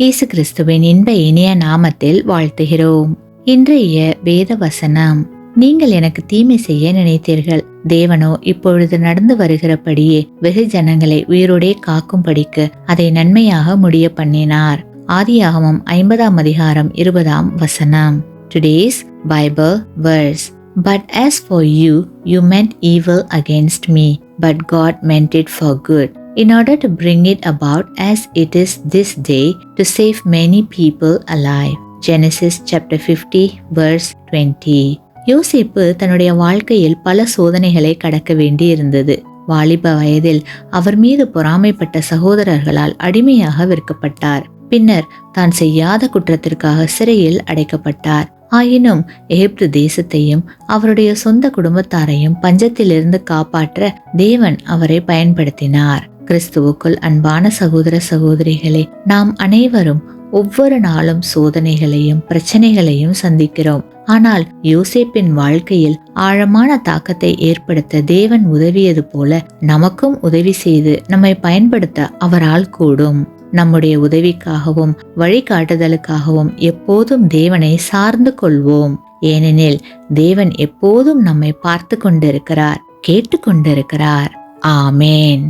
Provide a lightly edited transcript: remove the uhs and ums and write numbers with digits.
இயேசு கிறிஸ்துவின் இன்ப இனிய நாமத்தில் வாழ்த்துகிறோம். இன்றைய வேத வசனம்: நீங்கள் எனக்கு தீமை செய்ய நினைத்தீர்கள், தேவனோ இப்பொழுது நடந்து வருகிறபடியே வெகு ஜனங்களை உயிரோடே காக்கும்படிக்கு அதை நன்மையாக முடிய பண்ணினார். ஆதியாகமம் 50ஆம் அதிகாரம் 20ஆம் வசனம். Today's Bible verse: But as for you, you meant evil against me, but God meant it for good, in order to bring it about as it is this day, to save many people alive. Genesis chapter 50 verse 20. யோசேப்பு தன்னுடைய வாழ்க்கையில் பல சோதனைகளை கடக்க வேண்டி இருந்தது. வாலிப வயதில் அவர் மீது பொறாமைப்பட்ட சகோதரர்களால் அடிமையாக விற்கப்பட்டார். பின்னர் தான் செய்யாத குற்றத்திற்காக சிறையில் அடைக்கப்பட்டார். ஆயினும் எகிப்து தேசத்தையும் அவருடைய சொந்த குடும்பத்தாரையும் பஞ்சத்திலிருந்து காப்பாற்ற தேவன் அவரை பயன்படுத்தினார். கிறிஸ்துவுக்குள் அன்பான சகோதர சகோதரிகளே, நாம் அனைவரும் ஒவ்வொரு நாளும் சோதனைகளையும் பிரச்சனைகளையும் சந்திக்கிறோம். ஆனால் யோசேப்பின் வாழ்க்கையில் ஆழமான தாக்கத்தை ஏற்படுத்த தேவன் உதவியது போல நமக்கும் உதவி செய்து நம்மை பயன்படுத்த அவரால் கூடும். நம்முடைய உதவிக்காகவும் வழிகாட்டுதலுக்காகவும் எப்போதும் தேவனை சார்ந்து கொள்வோம். ஏனெனில் தேவன் எப்போதும் நம்மை பார்த்து கொண்டிருக்கிறார், கேட்டு கொண்டிருக்கிறார். ஆமேன்.